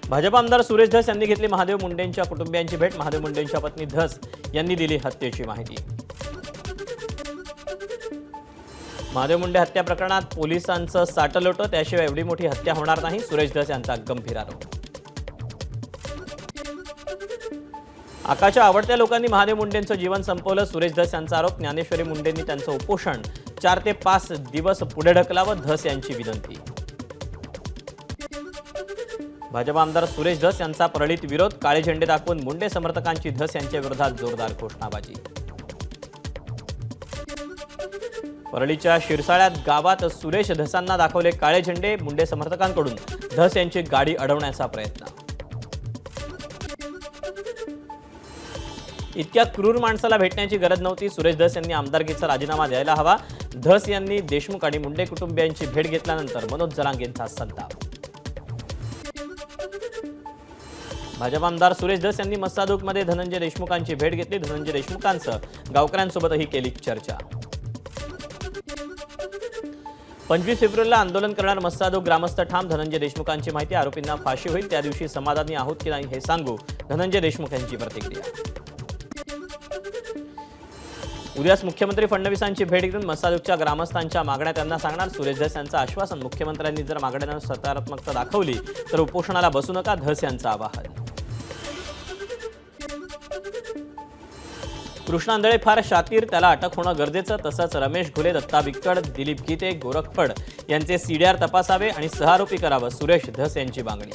भाजप आमदार सुरेश धस यांनी घेतली महादेव मुंडेंच्या कुटुंबियांची भेट। महादेव मुंडेंच्या पत्नी धस यांनी दिली हत्येची माहिती। महादेव मुंडे हत्या प्रकरणात पोलिसांचं साटलोट, त्याशिवाय एवढी मोठी हत्या होणार नाही, सुरेश धस यांचा गंभीर आरोप। आकाच्या आवडत्या लोकांनी महादेव मुंडेंचं जीवन संपवलं, सुरेश धस यांचा आरोप। ज्ञानेश्वरी मुंडेंनी त्यांचं उपोषण 4 ते 5 दिवस पुढे ढकलावं, धस यांची विनंती। भाजप आमदार सुरेश धस यांचा परळीत विरोध, काळे झेंडे दाखवून मुंडे समर्थकांची धस यांच्या विरोधात जोरदार घोषणाबाजी। परळीच्या शिरसाळ्यात गावात सुरेश धसांना दाखवले काळे झेंडे, मुंडे समर्थकांकडून धस यांची गाडी अडवण्याचा प्रयत्न। इतक्या क्रूर माणसाला भेटण्याची गरज नव्हती, सुरेश धस यांनी आमदारकीचा राजीनामा द्यायला हवा। धस यांनी देशमुख आणि मुंडे कुटुंबियांची भेट घेतल्यानंतर मनोज जरांगेंचा संताप। भाजप आमदार सुरेश धस यांनी मस्सादूकमध्ये धनंजय देशमुखांची भेट घेतली। धनंजय देशमुखांसह गावकऱ्यांसोबतही केली चर्चा। 25 फेब्रुवारीला आंदोलन करणार मस्सादूक ग्रामस्थ ठाम, धनंजय देशमुखांची माहिती। आरोपींना फाशी होईल त्या दिवशी समाधानी आहोत की नाही हे सांगू, धनंजय देशमुख यांची प्रतिक्रिया। उद्याच मुख्यमंत्री फडणवीसांची भेट घेऊन मस्सादूकच्या ग्रामस्थांच्या मागण्या त्यांना सांगणार, सुरेश धस यांचं आश्वासन। मुख्यमंत्र्यांनी जर मागण्यांना सकारात्मकता दाखवली तर उपोषणाला बसू नका, धस यांचं आवाहन। कृष्ण आंधळे फार शातीर, त्याला अटक होणं गरजेचं। तसंच रमेश घुले, दत्ता बिक्कड, दिलीप गीते, गोरख फड यांचे सीडीआर तपासावे आणि सहारोपी करावं, सुरेश धस यांची मागणी।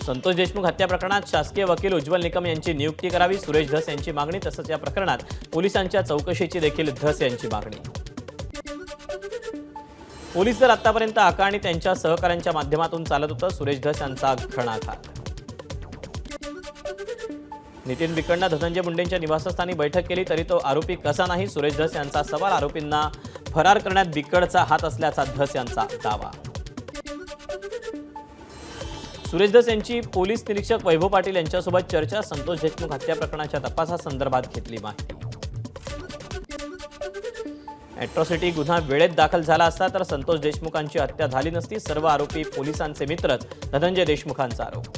संतोष देशमुख हत्या प्रकरणात शासकीय वकील उज्ज्वल निकम यांची नियुक्ती करावी, सुरेश धस यांची मागणी। तसंच या प्रकरणात पोलिसांच्या चौकशीची देखील धस यांची मागणी। पोलीस दल आतापर्यंत आका आणि त्यांच्या सहकाऱ्यांच्या माध्यमातून चालत होतं, सुरेश धस यांचा घणाघात। नितीन बिक्कडनं धनंजय मुंडेंच्या निवासस्थानी बैठक केली तरी तो आरोपी कसा नाही, सुरेश धस यांचा सवाल। आरोपींना फरार करण्यात बिक्कडचा हात असल्याचा धस यांचा दावा। सुरेश धस यांची पोलीस निरीक्षक वैभव पाटील यांच्यासोबत चर्चा, संतोष देशमुख हत्या प्रकरणाच्या तपासासंदर्भात घेतली माहिती। अॅट्रॉसिटी गुन्हा वेळेत दाखल झाला असता तर संतोष देशमुखांची हत्या झाली नसती, सर्व आरोपी पोलिसांचे मित्रच, धनंजय देशमुखांचा आरोप।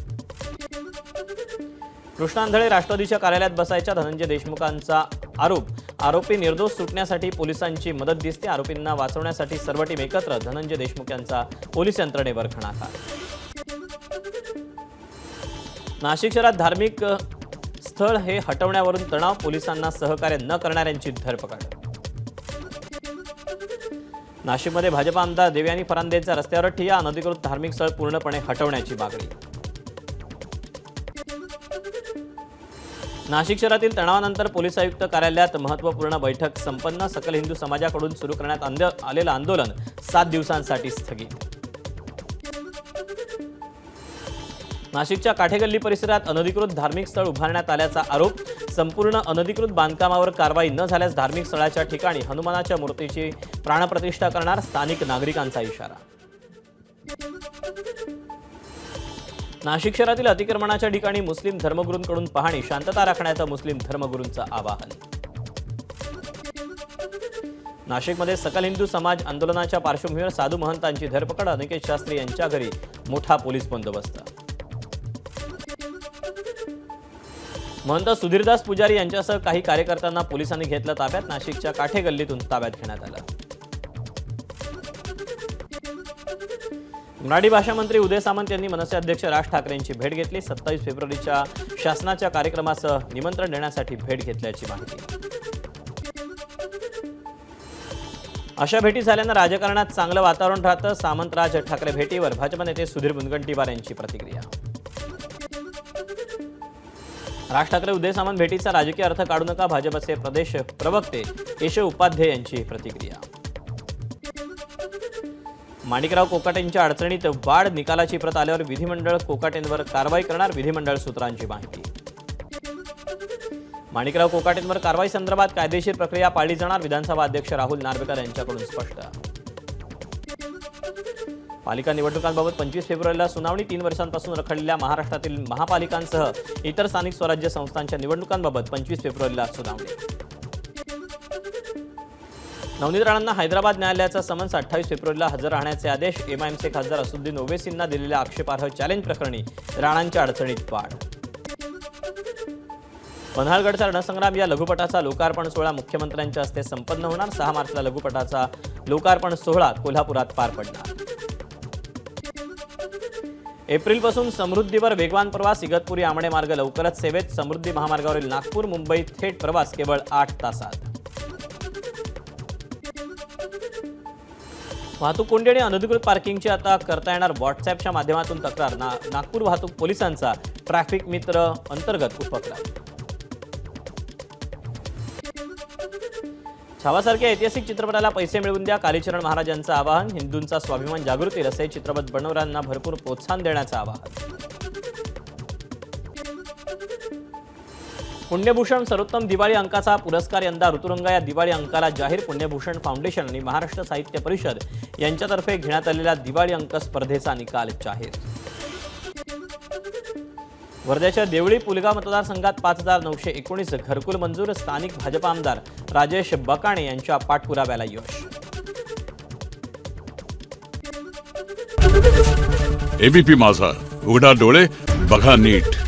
कृष्ण आंधळे राष्ट्रवादीच्या कार्यालयात बसायच्या, धनंजय देशमुखांचा आरोप। आरोपी निर्दोष सुटण्यासाठी पोलिसांची मदत दिसते, आरोपींना वाचवण्यासाठी सर्व टीम एकत्र, धनंजय देशमुख यांचा पोलीस यंत्रणेवर घणाघात। नाशिक शहरात धार्मिक स्थळ हे हटवण्यावरून तणाव, पोलिसांना सहकार्य न करणाऱ्यांची धरपकड। नाशिकमध्ये भाजप आमदार देवयानी फरांदेंचा रस्त्यावर ठिय्या, अनधिकृत धार्मिक स्थळ पूर्णपणे हटवण्याची मागणी। नाशिक शहरातील तणावानंतर पोलीस आयुक्त कार्यालयात महत्त्वपूर्ण बैठक संपन्न, सकल हिंदू समाजाकडून सुरू करण्यात आलेलं आंदोलन 7 दिवसांसाठी स्थगित। नाशिकच्या काठेगल्ली परिसरात अनधिकृत धार्मिक स्थळ उभारण्यात आल्याचा आरोप, संपूर्ण अनधिकृत बांधकामावर कारवाई न झाल्यास धार्मिक स्थळाच्या ठिकाणी हनुमानाच्या मूर्तीची प्राणप्रतिष्ठा करणार, स्थानिक नागरिकांचा इशारा। नाशिक शहरातील अतिक्रमणाच्या ठिकाणी मुस्लिम धर्मगुरूंकडून पाहणी, शांतता राखण्याचं मुस्लिम धर्मगुरूंचं आवाहन। नाशिकमध्ये सकल हिंदू समाज आंदोलनाच्या पार्श्वभूमीवर साधू महंतांची धरपकड, अनिकेत शास्त्री यांच्या घरी मोठा पोलीस बंदोबस्त। महंत सुधीरदास पुजारी यांच्यासह काही कार्यकर्त्यांना पोलिसांनी घेतलं ताब्यात, नाशिकच्या काठेगल्लीतून ताब्यात घेण्यात आलं। मराठी भाषा मंत्री उदय सामंत यांनी मनसे अध्यक्ष राज ठाकरेंची भेट घेतली, 27 फेब्रुवारीच्या शासनाच्या कार्यक्रमासह निमंत्रण देण्यासाठी भेट घेतल्याची माहिती। अशा भेटी झाल्यानं राजकारणात चांगलं वातावरण राहतं, सामंत राज ठाकरे भेटीवर भाजप नेते सुधीर मुनगंटीवार यांची प्रतिक्रिया। राज ठाकरे उदय सामंत भेटीचा राजकीय अर्थ काढू नका, भाजपचे प्रदेश प्रवक्ते केशव उपाध्ये यांची प्रतिक्रिया। माणिकराव कोकाटेंच्या अडचणीत वाढ, निकालाची प्रत आल्यावर विधिमंडळ कोकाटेंवर कारवाई करणार, विधिमंडळ सूत्रांची माहिती। माणिकराव कोकाटेंवर कारवाई संदर्भात कायदेशीर प्रक्रिया पाळली जाणार, विधानसभा अध्यक्ष राहुल नार्वेकर यांच्याकडून स्पष्ट। पालिका निवडणुकांबाबत 25 फेब्रुवारीला सुनावणी, 3 वर्षांपासून रखडलेल्या महाराष्ट्रातील महापालिकांसह इतर स्थानिक स्वराज्य संस्थांच्या निवडणुकांबाबत 25 फेब्रुवारीला सुनावणी। नवनीत राणांना हैदराबाद न्यायालयाचा समन्स 28 फेब्रुवारीला हजर राहण्याचे आदेश. एमआयएमचे खासदार असुद्दीन ओवेसींना दिलेल्या आक्षेपार्ह चॅलेंज प्रकरणी राणांच्या अडचणीत वाढ. पन्हाळगडचा रणसंग्राम या लघुपटाचा लोकार्पण सोहळा मुख्यमंत्र्यांच्या हस्ते संपन्न होणार. 6 मार्चला लघुपटाचा लोकार्पण सोहळा कोल्हापुरात पार पडणार. एप्रिलपासून समृद्धीवर वेगवान प्रवास. इगतपुरी आमणे मार्ग लवकरच सेवेत. समृद्धी महामार्गावरील नागपूर मुंबई थेट प्रवास केवळ 8 तासात. वाहतूक कोंडी आणि अनधिकृत पार्किंगची आता करता येणार व्हॉट्सअॅपच्या माध्यमातून तक्रार. नागपूर वाहतूक पोलिसांचा ट्रॅफिक मित्र अंतर्गत उपक्रम. छावासारख्या ऐतिहासिक चित्रपटाला पैसे मिळवून द्या. कालीचरण महाराजांचं आवाहन. हिंदूंचा स्वाभिमान जागृती असे चित्रपट बनवणाऱ्यांना भरपूर प्रोत्साहन देण्याचं आवाहन. पुण्यभूषण सर्वोत्तम दिवाळी अंकाचा पुरस्कार यंदा ऋतुरंग या दिवाळी अंकाला जाहीर. पुण्यभूषण फाउंडेशन आणि महाराष्ट्र साहित्य परिषद यांच्यातर्फे घेण्यात आलेल्या दिवाळी अंक स्पर्धेचा निकाल जाहीर. वर्ध्याच्या देवळी पुलगाव मतदारसंघात 5,919 घरकुल मंजूर. स्थानिक भाजप आमदार राजेश बकाणे यांच्या पाठपुराव्याला यश. एबीपी माझा, उघडा डोळे बघा नीट.